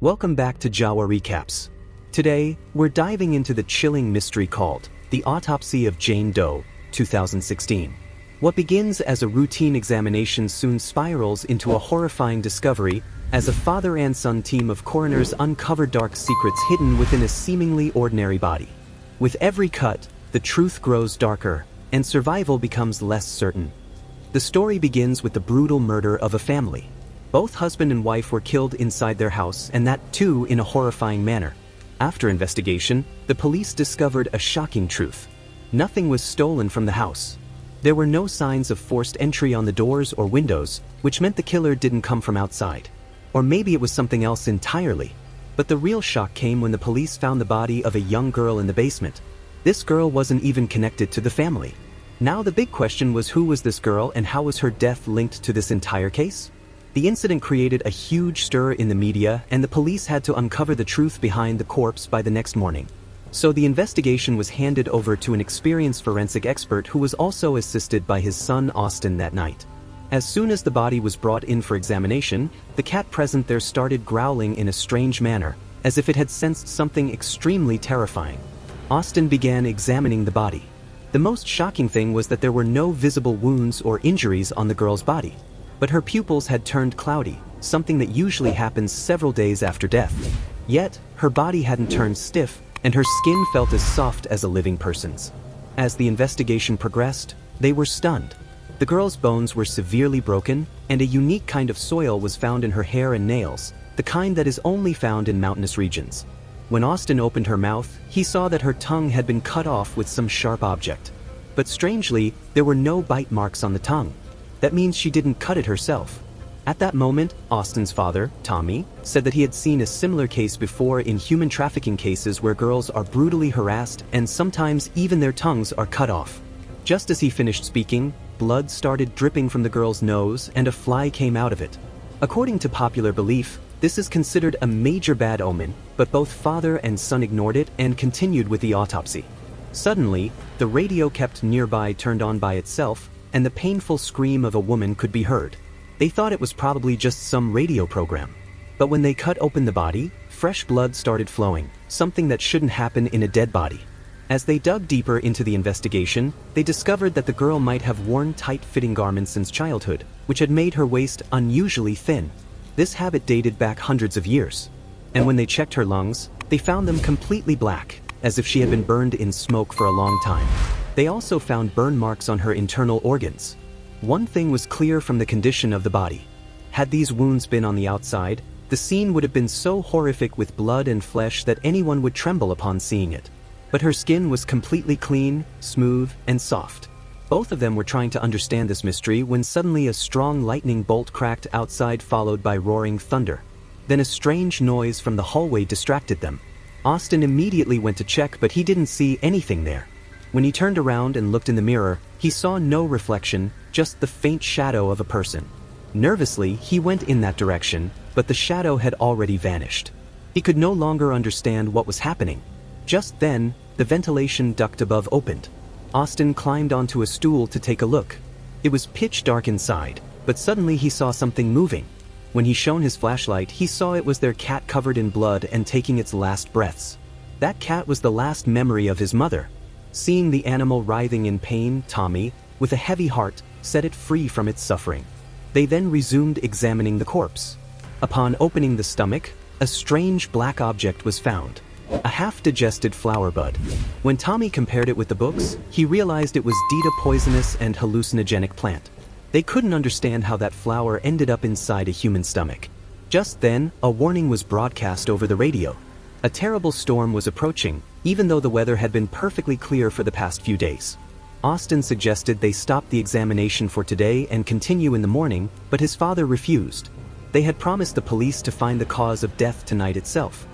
Welcome back to Jawa Recaps. Today, we're diving into the chilling mystery called the Autopsy of Jane Doe, 2016. What begins as a routine examination soon spirals into a horrifying discovery as a father and son team of coroners uncover dark secrets hidden within a seemingly ordinary body. With every cut, the truth grows darker, and survival becomes less certain. The story begins with the brutal murder of a family. Both husband and wife were killed inside their house, and that too in a horrifying manner. After investigation, the police discovered a shocking truth. Nothing was stolen from the house. There were no signs of forced entry on the doors or windows, which meant the killer didn't come from outside. Or maybe it was something else entirely. But the real shock came when the police found the body of a young girl in the basement. This girl wasn't even connected to the family. Now the big question was, who was this girl and how was her death linked to this entire case? The incident created a huge stir in the media, and the police had to uncover the truth behind the corpse by the next morning. So the investigation was handed over to an experienced forensic expert who was also assisted by his son Austin that night. As soon as the body was brought in for examination, the cat present there started growling in a strange manner, as if it had sensed something extremely terrifying. Austin began examining the body. The most shocking thing was that there were no visible wounds or injuries on the girl's body. But her pupils had turned cloudy, something that usually happens several days after death. Yet, her body hadn't turned stiff, and her skin felt as soft as a living person's. As the investigation progressed, they were stunned. The girl's bones were severely broken, and a unique kind of soil was found in her hair and nails, the kind that is only found in mountainous regions. When Austin opened her mouth, he saw that her tongue had been cut off with some sharp object. But strangely, there were no bite marks on the tongue. That means she didn't cut it herself. At that moment, Austin's father, Tommy, said that he had seen a similar case before in human trafficking cases where girls are brutally harassed and sometimes even their tongues are cut off. Just as he finished speaking, blood started dripping from the girl's nose and a fly came out of it. According to popular belief, this is considered a major bad omen, but both father and son ignored it and continued with the autopsy. Suddenly, the radio kept nearby turned on by itself, and the painful scream of a woman could be heard. They thought it was probably just some radio program. But when they cut open the body, fresh blood started flowing, something that shouldn't happen in a dead body. As they dug deeper into the investigation, they discovered that the girl might have worn tight-fitting garments since childhood, which had made her waist unusually thin. This habit dated back hundreds of years. And when they checked her lungs, they found them completely black, as if she had been burned in smoke for a long time. They also found burn marks on her internal organs. One thing was clear from the condition of the body. Had these wounds been on the outside, the scene would have been so horrific with blood and flesh that anyone would tremble upon seeing it. But her skin was completely clean, smooth, and soft. Both of them were trying to understand this mystery when suddenly a strong lightning bolt cracked outside, followed by roaring thunder. Then a strange noise from the hallway distracted them. Austin immediately went to check, but he didn't see anything there. When he turned around and looked in the mirror, he saw no reflection, just the faint shadow of a person. Nervously, he went in that direction, but the shadow had already vanished. He could no longer understand what was happening. Just then, the ventilation duct above opened. Austin climbed onto a stool to take a look. It was pitch dark inside, but suddenly he saw something moving. When he shone his flashlight, he saw it was their cat covered in blood and taking its last breaths. That cat was the last memory of his mother. Seeing the animal writhing in pain, Tommy, with a heavy heart, set it free from its suffering. They then resumed examining the corpse. Upon opening the stomach, a strange black object was found. A half-digested flower bud. When Tommy compared it with the books, he realized it was a poisonous and hallucinogenic plant. They couldn't understand how that flower ended up inside a human stomach. Just then, a warning was broadcast over the radio. A terrible storm was approaching, even though the weather had been perfectly clear for the past few days. Austin suggested they stop the examination for today and continue in the morning, but his father refused. They had promised the police to find the cause of death tonight itself.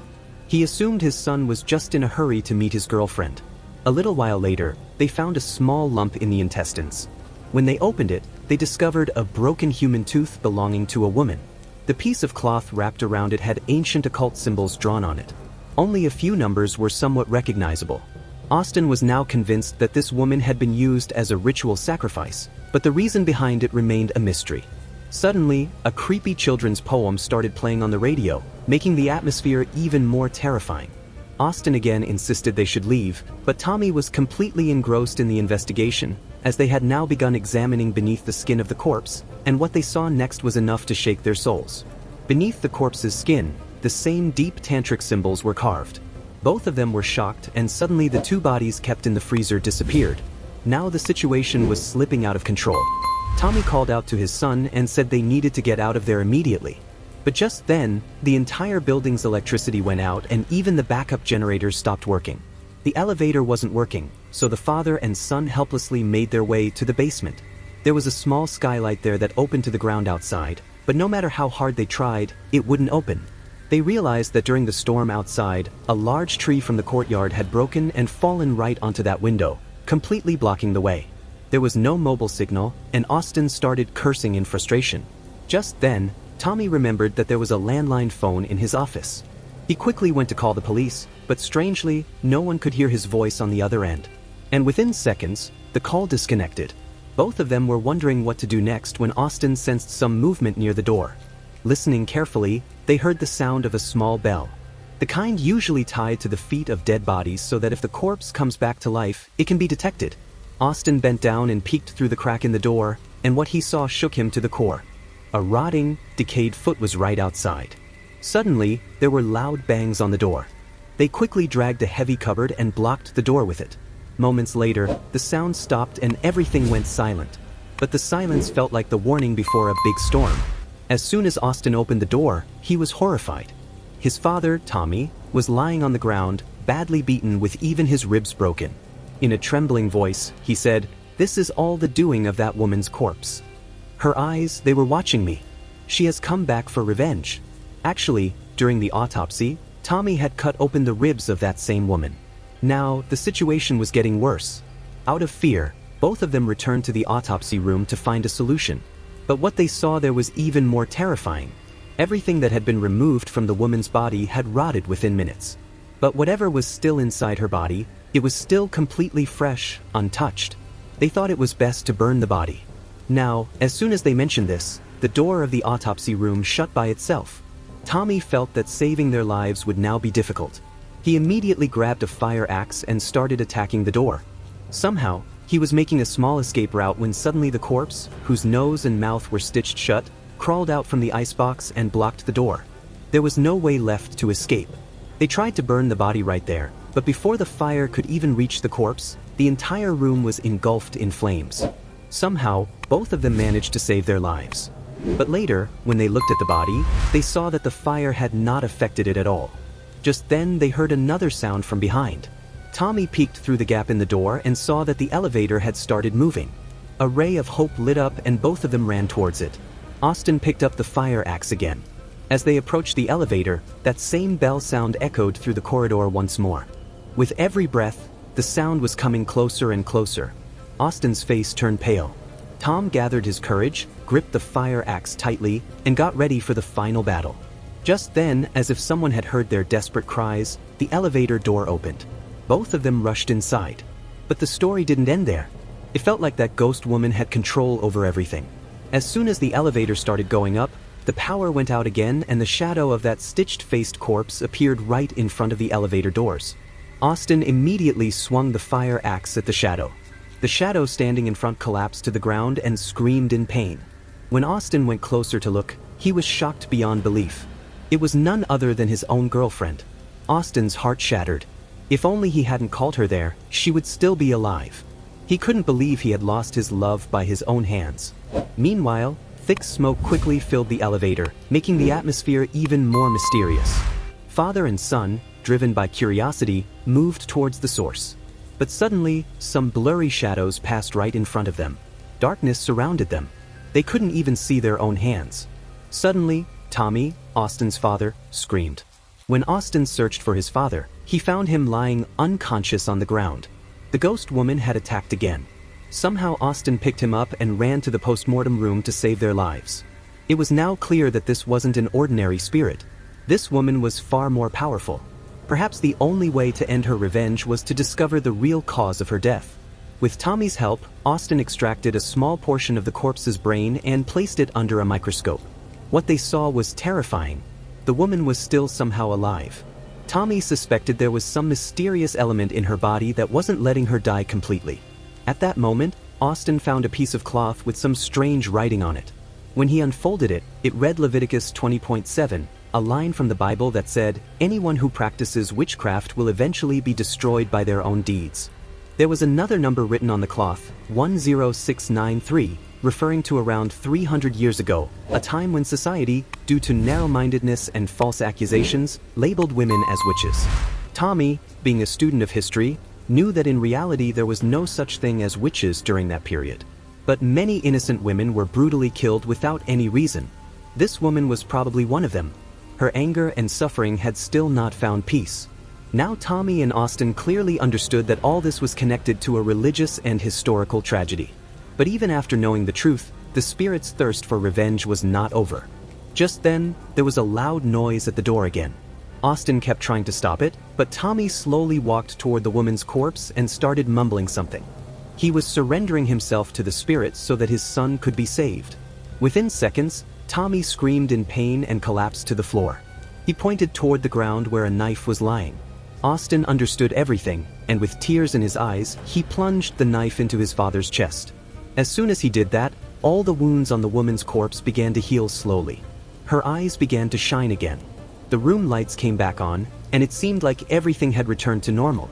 He assumed his son was just in a hurry to meet his girlfriend. A little while later, they found a small lump in the intestines. When they opened it, they discovered a broken human tooth belonging to a woman. The piece of cloth wrapped around it had ancient occult symbols drawn on it. Only a few numbers were somewhat recognizable. Austin was now convinced that this woman had been used as a ritual sacrifice, but the reason behind it remained a mystery. Suddenly, a creepy children's poem started playing on the radio, making the atmosphere even more terrifying. Austin again insisted they should leave, but Tommy was completely engrossed in the investigation, as they had now begun examining beneath the skin of the corpse, and what they saw next was enough to shake their souls. Beneath the corpse's skin, the same deep tantric symbols were carved. Both of them were shocked, and suddenly the two bodies kept in the freezer disappeared. Now the situation was slipping out of control. Tommy called out to his son and said they needed to get out of there immediately. But just then, the entire building's electricity went out and even the backup generators stopped working. The elevator wasn't working, so the father and son helplessly made their way to the basement. There was a small skylight there that opened to the ground outside, but no matter how hard they tried, it wouldn't open. They realized that during the storm outside, a large tree from the courtyard had broken and fallen right onto that window, completely blocking the way. There was no mobile signal, and Austin started cursing in frustration. Just then, Tommy remembered that there was a landline phone in his office. He quickly went to call the police, but strangely, no one could hear his voice on the other end. And within seconds, the call disconnected. Both of them were wondering what to do next when Austin sensed some movement near the door. Listening carefully, they heard the sound of a small bell. The kind usually tied to the feet of dead bodies so that if the corpse comes back to life, it can be detected. Austin bent down and peeked through the crack in the door, and what he saw shook him to the core. A rotting, decayed foot was right outside. Suddenly, there were loud bangs on the door. They quickly dragged a heavy cupboard and blocked the door with it. Moments later, the sound stopped and everything went silent. But the silence felt like the warning before a big storm. As soon as Austin opened the door, he was horrified. His father, Tommy, was lying on the ground, badly beaten with even his ribs broken. In a trembling voice, he said, "This is all the doing of that woman's corpse. Her eyes, they were watching me. She has come back for revenge." Actually, during the autopsy, Tommy had cut open the ribs of that same woman. Now, the situation was getting worse. Out of fear, both of them returned to the autopsy room to find a solution. But what they saw there was even more terrifying. Everything that had been removed from the woman's body had rotted within minutes. But whatever was still inside her body, it was still completely fresh, untouched. They thought it was best to burn the body. Now, as soon as they mentioned this, the door of the autopsy room shut by itself. Tommy felt that saving their lives would now be difficult. He immediately grabbed a fire axe and started attacking the door. Somehow, he was making a small escape route when suddenly the corpse, whose nose and mouth were stitched shut, crawled out from the icebox and blocked the door. There was no way left to escape. They tried to burn the body right there, but before the fire could even reach the corpse, the entire room was engulfed in flames. Somehow, both of them managed to save their lives. But later, when they looked at the body, they saw that the fire had not affected it at all. Just then, they heard another sound from behind. Tommy peeked through the gap in the door and saw that the elevator had started moving. A ray of hope lit up and both of them ran towards it. Austin picked up the fire axe again. As they approached the elevator, that same bell sound echoed through the corridor once more. With every breath, the sound was coming closer and closer. Austin's face turned pale. Tom gathered his courage, gripped the fire axe tightly, and got ready for the final battle. Just then, as if someone had heard their desperate cries, the elevator door opened. Both of them rushed inside. But the story didn't end there. It felt like that ghost woman had control over everything. As soon as the elevator started going up, the power went out again and the shadow of that stitched-faced corpse appeared right in front of the elevator doors. Austin immediately swung the fire axe at the shadow. The shadow standing in front collapsed to the ground and screamed in pain. When Austin went closer to look, he was shocked beyond belief. It was none other than his own girlfriend. Austin's heart shattered. If only he hadn't called her there, she would still be alive. He couldn't believe he had lost his love by his own hands. Meanwhile, thick smoke quickly filled the elevator, making the atmosphere even more mysterious. Father and son, driven by curiosity, moved towards the source. But suddenly, some blurry shadows passed right in front of them. Darkness surrounded them. They couldn't even see their own hands. Suddenly, Tommy, Austin's father, screamed. When Austin searched for his father, he found him lying unconscious on the ground. The ghost woman had attacked again. Somehow Austin picked him up and ran to the postmortem room to save their lives. It was now clear that this wasn't an ordinary spirit. This woman was far more powerful. Perhaps the only way to end her revenge was to discover the real cause of her death. With Tommy's help, Austin extracted a small portion of the corpse's brain and placed it under a microscope. What they saw was terrifying. The woman was still somehow alive. Tommy suspected there was some mysterious element in her body that wasn't letting her die completely. At that moment, Austin found a piece of cloth with some strange writing on it. When he unfolded it, it read Leviticus 20.7, a line from the Bible that said, "Anyone who practices witchcraft will eventually be destroyed by their own deeds." There was another number written on the cloth, 10693, referring to around 300 years ago, a time when society, due to narrow-mindedness and false accusations, labeled women as witches. Tommy, being a student of history, knew that in reality there was no such thing as witches during that period. But many innocent women were brutally killed without any reason. This woman was probably one of them. Her anger and suffering had still not found peace. Now Tommy and Austin clearly understood that all this was connected to a religious and historical tragedy. But even after knowing the truth, the spirit's thirst for revenge was not over. Just then, there was a loud noise at the door again. Austin kept trying to stop it, but Tommy slowly walked toward the woman's corpse and started mumbling something. He was surrendering himself to the spirit so that his son could be saved. Within seconds, Tommy screamed in pain and collapsed to the floor. He pointed toward the ground where a knife was lying. Austin understood everything, and with tears in his eyes, he plunged the knife into his father's chest. As soon as he did that, all the wounds on the woman's corpse began to heal slowly. Her eyes began to shine again. The room lights came back on, and it seemed like everything had returned to normal.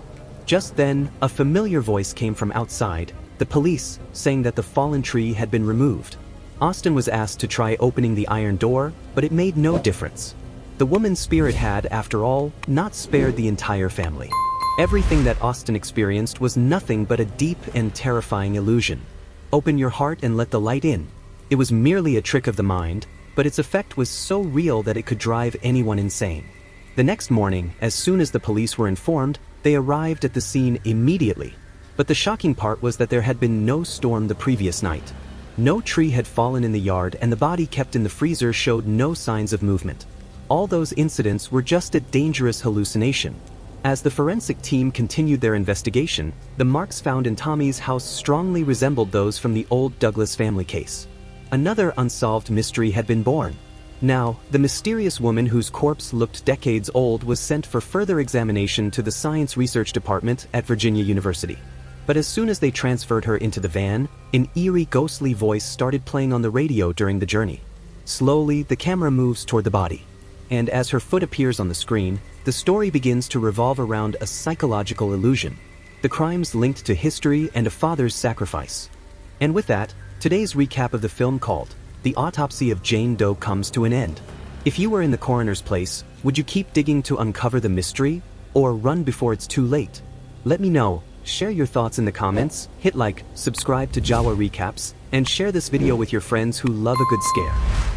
Just then, a familiar voice came from outside, the police, saying that the fallen tree had been removed. Austin was asked to try opening the iron door, but it made no difference. The woman's spirit had, after all, not spared the entire family. Everything that Austin experienced was nothing but a deep and terrifying illusion. Open your heart and let the light in. It was merely a trick of the mind, but its effect was so real that it could drive anyone insane. The next morning, as soon as the police were informed, they arrived at the scene immediately. But the shocking part was that there had been no storm the previous night. No tree had fallen in the yard, and the body kept in the freezer showed no signs of movement. All those incidents were just a dangerous hallucination. As the forensic team continued their investigation, the marks found in Tommy's house strongly resembled those from the old Douglas family case. Another unsolved mystery had been born. Now, the mysterious woman whose corpse looked decades old was sent for further examination to the Science Research Department at Virginia University. But as soon as they transferred her into the van, an eerie ghostly voice started playing on the radio during the journey. Slowly, the camera moves toward the body. And as her foot appears on the screen, the story begins to revolve around a psychological illusion. The crimes linked to history and a father's sacrifice. And with that, today's recap of the film called The Autopsy of Jane Doe comes to an end. If you were in the coroner's place, would you keep digging to uncover the mystery, or run before it's too late? Let me know. Share your thoughts in the comments, hit like, subscribe to Jawa Recaps, and share this video with your friends who love a good scare.